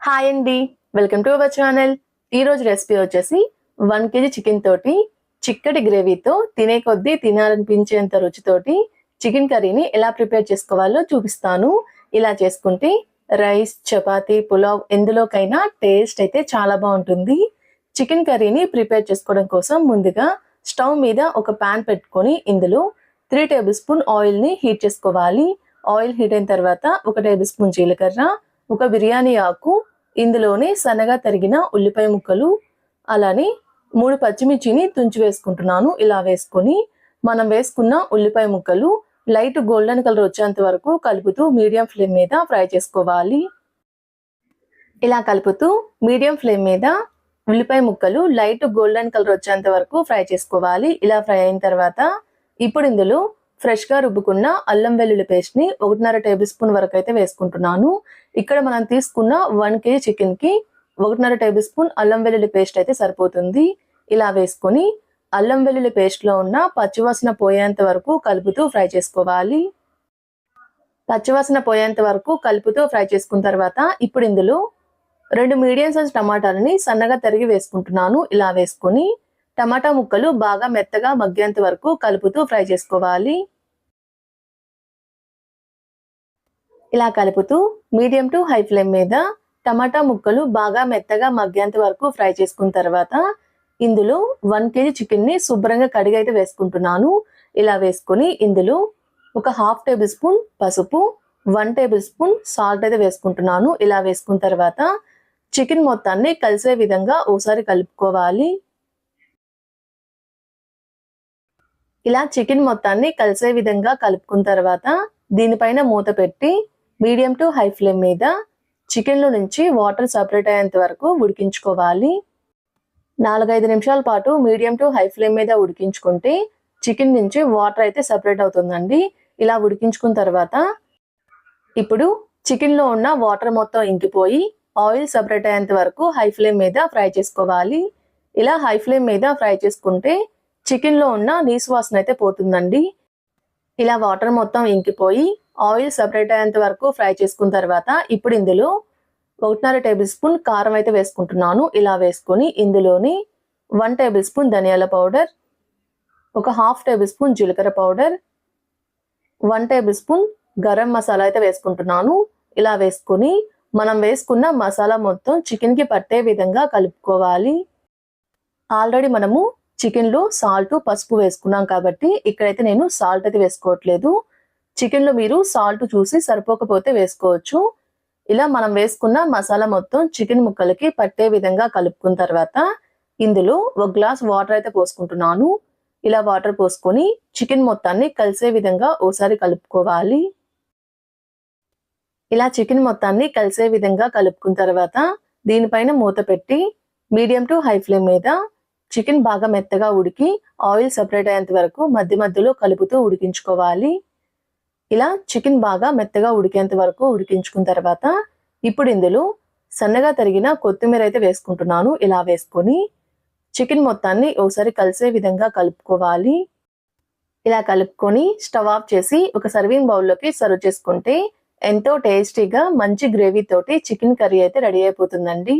Hi అండి, welcome to our channel. ఈరోజు recipe వచ్చేసి 1 kg చికెన్ తోటి చిక్కటి గ్రేవీతో తినే కొద్దీ తినాలనిపించేంత రుచితోటి చికెన్ కర్రీని ఎలా ప్రిపేర్ చేసుకోవాలో చూపిస్తాను. ఇలా చేసుకుంటే రైస్, చపాతీ, పులావ్ ఎందులోకైనా టేస్ట్ అయితే చాలా బాగుంటుంది. చికెన్ కర్రీని ప్రిపేర్ చేసుకోవడం కోసం ముందుగా స్టవ్ మీద ఒక ప్యాన్ పెట్టుకొని ఇందులో 3 టేబుల్ స్పూన్ ఆయిల్ని హీట్ చేసుకోవాలి. ఆయిల్ హీట్ అయిన తర్వాత 1 టేబుల్ స్పూన్ జీలకర్ర, ఒక బిర్యానీ ఆకు, ఇందులోనే సన్నగా తరిగిన ఉల్లిపాయ ముక్కలు, అలానే 3 పచ్చిమిర్చిని తుంచి వేసుకుంటున్నాను. ఇలా వేసుకొని మనం వేసుకున్న ఉల్లిపాయ ముక్కలు లైట్ గోల్డెన్ కలర్ వచ్చేంత వరకు కలుపుతూ మీడియం ఫ్లేమ్ మీద ఫ్రై చేసుకోవాలి. ఇలా కలుపుతూ మీడియం ఫ్లేమ్ మీద ఉల్లిపాయ ముక్కలు లైట్ గోల్డెన్ కలర్ వచ్చేంత వరకు ఫ్రై చేసుకోవాలి. ఇలా ఫ్రై అయిన తర్వాత ఇప్పుడు ఇందులో ఫ్రెష్గా రుబ్బుకున్న అల్లం వెల్లుల్లి పేస్ట్ని 1.5 టేబుల్ స్పూన్ వరకు అయితే వేసుకుంటున్నాను. ఇక్కడ మనం తీసుకున్న 1 kg చికెన్కి 1.5 టేబుల్ స్పూన్ అల్లం వెల్లుల్లి పేస్ట్ అయితే సరిపోతుంది. ఇలా వేసుకొని అల్లం వెల్లుల్లి పేస్ట్లో ఉన్న పచ్చివాసన పోయేంత వరకు కలుపుతూ ఫ్రై చేసుకోవాలి. పచ్చివాసన పోయేంత వరకు కలుపుతూ ఫ్రై చేసుకున్న తర్వాత ఇప్పుడు ఇందులో 2 మీడియం సైజ్ టమాటాలని సన్నగా తరిగి వేసుకుంటున్నాను. ఇలా వేసుకొని టమాటా ముక్కలు బాగా మెత్తగా మగ్గేంత వరకు కలుపుతూ ఫ్రై చేసుకోవాలి. ఇలా కలుపుతూ మీడియం టు హై ఫ్లేమ్ మీద టమాటా ముక్కలు బాగా మెత్తగా మగ్గేంత వరకు ఫ్రై చేసుకున్న తర్వాత ఇందులో 1 kg చికెన్ని శుభ్రంగా కడిగి అయితే వేసుకుంటున్నాను. ఇలా వేసుకొని ఇందులో ఒక 1/2 టేబుల్ స్పూన్ పసుపు, 1 టేబుల్ స్పూన్ సాల్ట్ అయితే వేసుకుంటున్నాను. ఇలా వేసుకున్న తర్వాత చికెన్ మొత్తాన్ని కలిసే విధంగా ఒకసారి కలుపుకోవాలి. ఇలా చికెన్ మొత్తాన్ని కలిసే విధంగా కలుపుకున్న తర్వాత దీనిపైన మూత పెట్టి మీడియం టు హై ఫ్లేమ్ మీద చికెన్లో నుంచి వాటర్ సపరేట్ అయ్యేంత వరకు ఉడికించుకోవాలి. 4-5 నిమిషాల పాటు మీడియం టు హై ఫ్లేమ్ మీద ఉడికించుకుంటే చికెన్ నుంచి వాటర్ అయితే సపరేట్ అవుతుందండి. ఇలా ఉడికించుకున్న తర్వాత ఇప్పుడు చికెన్లో ఉన్న వాటర్ మొత్తం ఇంకిపోయి ఆయిల్ సపరేట్ అయ్యేంత వరకు హై ఫ్లేమ్ మీద ఫ్రై చేసుకోవాలి. ఇలా హై ఫ్లేమ్ మీద ఫ్రై చేసుకుంటే చికెన్లో ఉన్న నీసు వాసన అయితే పోతుందండి. ఇలా వాటర్ మొత్తం ఇంకిపోయి ఆయిల్ సపరేట్ అయ్యేంత వరకు ఫ్రై చేసుకున్న తర్వాత ఇప్పుడు ఇందులో 1.5 టేబుల్ స్పూన్ కారం అయితే వేసుకుంటున్నాను. ఇలా వేసుకొని ఇందులోని 1 టేబుల్ స్పూన్ ధనియాల పౌడర్, ఒక 1/2 టేబుల్ స్పూన్ జీలకర్ర powder, 1 table spoon garam masala అయితే వేసుకుంటున్నాను. ఇలా వేసుకొని మనం వేసుకున్న మసాలా మొత్తం చికెన్కి పట్టే విధంగా కలుపుకోవాలి. ఆల్రెడీ మనము చికెన్లో సాల్ట్, పసుపు వేసుకున్నాం కాబట్టి ఇక్కడైతే నేను సాల్ట్ అయితే వేసుకోవట్లేదు. చికెన్లో మీరు సాల్ట్ చూసి సరిపోకపోతే వేసుకోవచ్చు. ఇలా మనం వేసుకున్న మసాలా మొత్తం చికెన్ ముక్కలకి పట్టే విధంగా కలుపుకున్న తర్వాత ఇందులో 1 గ్లాస్ వాటర్ అయితే పోసుకుంటున్నాను. ఇలా వాటర్ పోసుకొని చికెన్ మొత్తాన్ని కలిసే విధంగా ఒకసారి కలుపుకోవాలి. ఇలా చికెన్ మొత్తాన్ని కలిసే విధంగా కలుపుకున్న తర్వాత దీనిపైన మూత పెట్టి మీడియం టు హై ఫ్లేమ్ మీద చికెన్ బాగా మెత్తగా ఉడికి ఆయిల్ సపరేట్ అయ్యేంత వరకు మధ్య మధ్యలో కలుపుతూ ఉడికించుకోవాలి. ఇలా చికెన్ బాగా మెత్తగా ఉడికేంత వరకు ఉడికించుకున్న తర్వాత ఇప్పుడు ఇందులో సన్నగా తరిగిన కొత్తిమీర అయితే వేసుకుంటున్నాను. ఇలా వేసుకొని చికెన్ మొత్తాన్ని ఒకసారి కలిసే విధంగా కలుపుకోవాలి. ఇలా కలుపుకొని స్టవ్ ఆఫ్ చేసి ఒక సర్వింగ్ బౌల్లోకి సర్వ్ చేసుకుంటే ఎంతో టేస్టీగా మంచి గ్రేవీ తోటి చికెన్ కర్రీ అయితే రెడీ అయిపోతుందండి.